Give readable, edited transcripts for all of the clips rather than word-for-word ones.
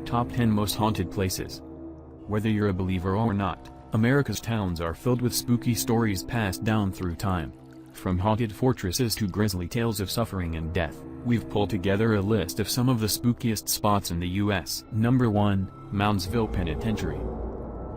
Top 10 Most Haunted Places. Whether you're a believer or not, America's towns are filled with spooky stories passed down through time. From haunted fortresses to grisly tales of suffering and death, we've pulled together a list of some of the spookiest spots in the U.S. Number 1, Moundsville Penitentiary.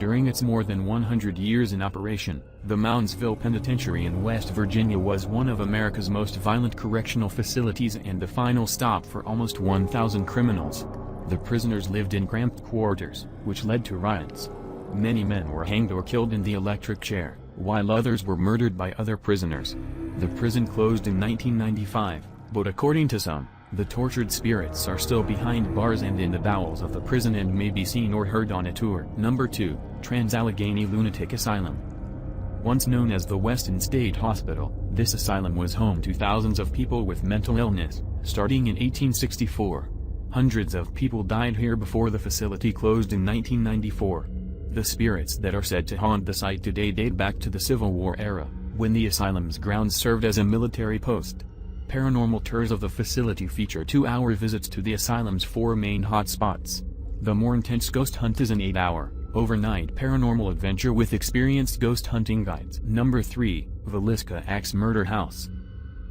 During its more than 100 years in operation, the Moundsville Penitentiary in West Virginia was one of America's most violent correctional facilities and the final stop for almost 1,000 criminals. The prisoners lived in cramped quarters, which led to riots. Many men were hanged or killed in the electric chair, while others were murdered by other prisoners. The prison closed in 1995, but according to some, the tortured spirits are still behind bars and in the bowels of the prison and may be seen or heard on a tour. Number 2, Allegheny Lunatic Asylum. Once known as the Weston State Hospital, this asylum was home to thousands of people with mental illness, starting in 1864. Hundreds of people died here before the facility closed in 1994. The spirits that are said to haunt the site today date back to the Civil War era, when the asylum's grounds served as a military post. Paranormal tours of the facility feature 2-hour visits to the asylum's 4 main hotspots. The more intense ghost hunt is an 8-hour, overnight paranormal adventure with experienced ghost hunting guides. Number 3, Villisca Axe Murder House.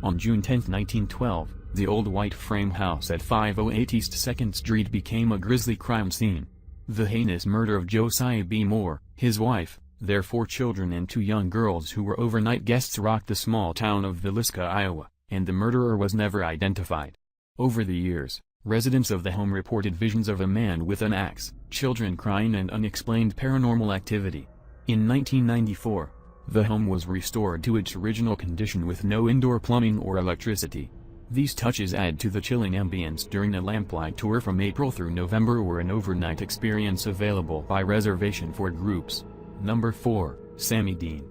On June 10, 1912, the old white frame house at 508 East 2nd Street became a grisly crime scene. The heinous murder of Josiah B. Moore, his wife, their 4 children and 2 young girls who were overnight guests rocked the small town of Villisca, Iowa, and the murderer was never identified. Over the years, residents of the home reported visions of a man with an axe, children crying and unexplained paranormal activity. In 1994, the home was restored to its original condition with no indoor plumbing or electricity. These touches add to the chilling ambience during a lamplight tour from April through November or an overnight experience available by reservation for groups. Number 4, Sammie.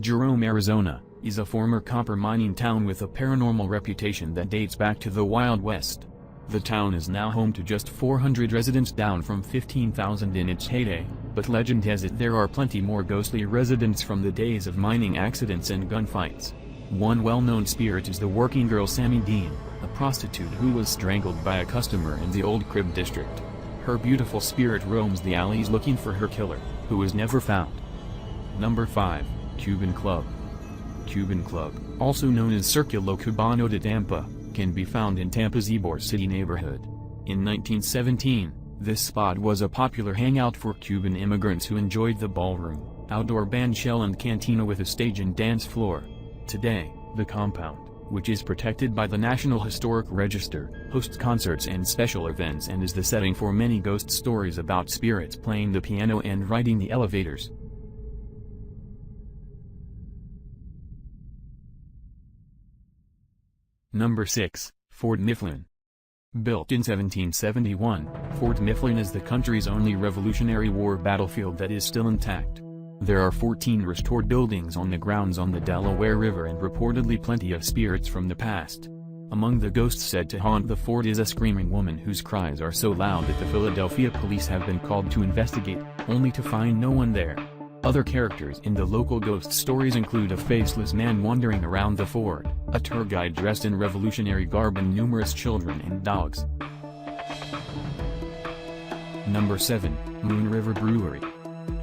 Jerome, Arizona, is a former copper mining town with a paranormal reputation that dates back to the Wild West. The town is now home to just 400 residents, down from 15,000 in its heyday, but legend has it there are plenty more ghostly residents from the days of mining accidents and gunfights. One well-known spirit is the working girl Sammie, a prostitute who was strangled by a customer in the Old Crib district. Her beautiful spirit roams the alleys looking for her killer, who is never found. Number 5, Cuban Club. Cuban Club, also known as Circulo Cubano de Tampa, can be found in Tampa's Ybor City neighborhood. In 1917, this spot was a popular hangout for Cuban immigrants who enjoyed the ballroom, outdoor bandshell and cantina with a stage and dance floor. Today, the compound, which is protected by the National Historic Register, hosts concerts and special events and is the setting for many ghost stories about spirits playing the piano and riding the elevators. Number 6, Fort Mifflin. Built in 1771, Fort Mifflin is the country's only Revolutionary War battlefield that is still intact. There are 14 restored buildings on the grounds on the Delaware River and reportedly plenty of spirits from the past. Among the ghosts said to haunt the fort is a screaming woman whose cries are so loud that the Philadelphia police have been called to investigate, only to find no one there. Other characters in the local ghost stories include a faceless man wandering around the fort, a tour guide dressed in revolutionary garb and numerous children and dogs. Number 7, Moon River Brewery.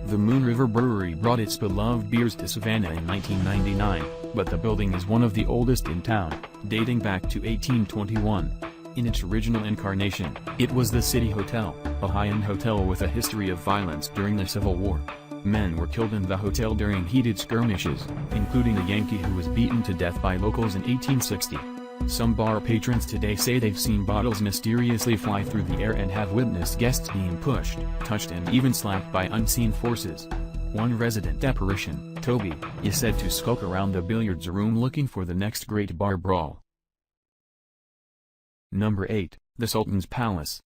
The Moon River Brewery brought its beloved beers to Savannah in 1999, but the building is one of the oldest in town, dating back to 1821. In its original incarnation, it was the City Hotel, a high-end hotel with a history of violence during the Civil War. Men were killed in the hotel during heated skirmishes, including a Yankee who was beaten to death by locals in 1860. Some bar patrons today say they've seen bottles mysteriously fly through the air and have witnessed guests being pushed, touched and even slapped by unseen forces. One resident apparition, Toby, is said to skulk around the billiards room looking for the next great bar brawl. Number 8, the Sultan's Palace.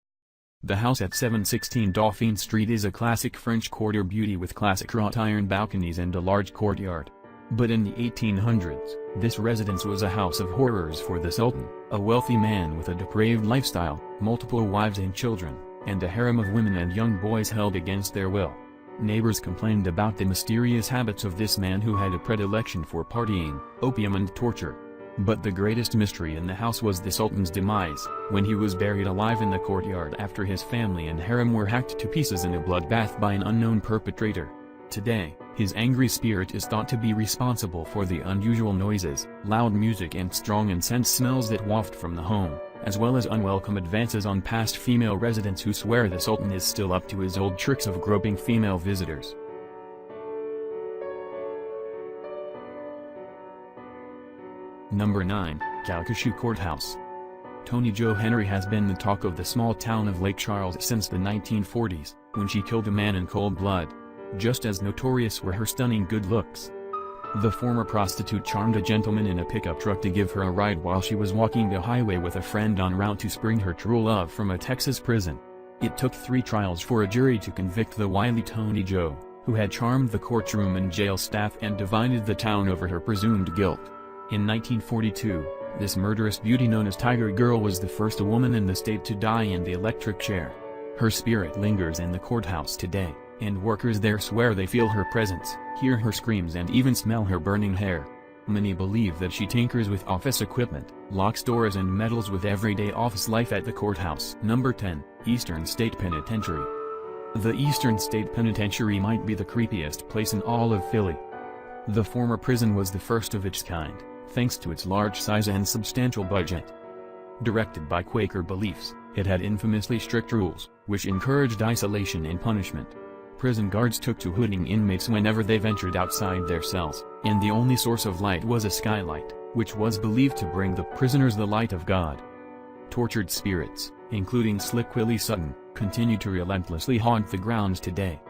The house at 716 Dauphine Street is a classic French Quarter beauty with classic wrought iron balconies and a large courtyard. But in the 1800s, this residence was a house of horrors for the Sultan, a wealthy man with a depraved lifestyle, multiple wives and children, and a harem of women and young boys held against their will. Neighbors complained about the mysterious habits of this man who had a predilection for partying, opium and torture. But the greatest mystery in the house was the Sultan's demise, when he was buried alive in the courtyard after his family and harem were hacked to pieces in a bloodbath by an unknown perpetrator. Today, his angry spirit is thought to be responsible for the unusual noises, loud music and strong incense smells that waft from the home, as well as unwelcome advances on past female residents who swear the Sultan is still up to his old tricks of groping female visitors. Number 9, Calcasieu Courthouse. Tony Jo Henry has been the talk of the small town of Lake Charles since the 1940s, when she killed a man in cold blood. Just as notorious were her stunning good looks. The former prostitute charmed a gentleman in a pickup truck to give her a ride while she was walking the highway with a friend en route to spring her true love from a Texas prison. It took 3 trials for a jury to convict the wily Tony Jo, who had charmed the courtroom and jail staff and divided the town over her presumed guilt. In 1942, this murderous beauty known as Tiger Girl was the first woman in the state to die in the electric chair. Her spirit lingers in the courthouse today, and workers there swear they feel her presence, hear her screams and even smell her burning hair. Many believe that she tinkers with office equipment, locks doors and meddles with everyday office life at the courthouse. Number 10, Eastern State Penitentiary. The Eastern State Penitentiary might be the creepiest place in all of Philly. The former prison was the first of its kind, thanks to its large size and substantial budget. Directed by Quaker beliefs, it had infamously strict rules, which encouraged isolation and punishment. Prison guards took to hooding inmates whenever they ventured outside their cells, and the only source of light was a skylight, which was believed to bring the prisoners the light of God. Tortured spirits, including Slick Willie Sutton, continue to relentlessly haunt the grounds today.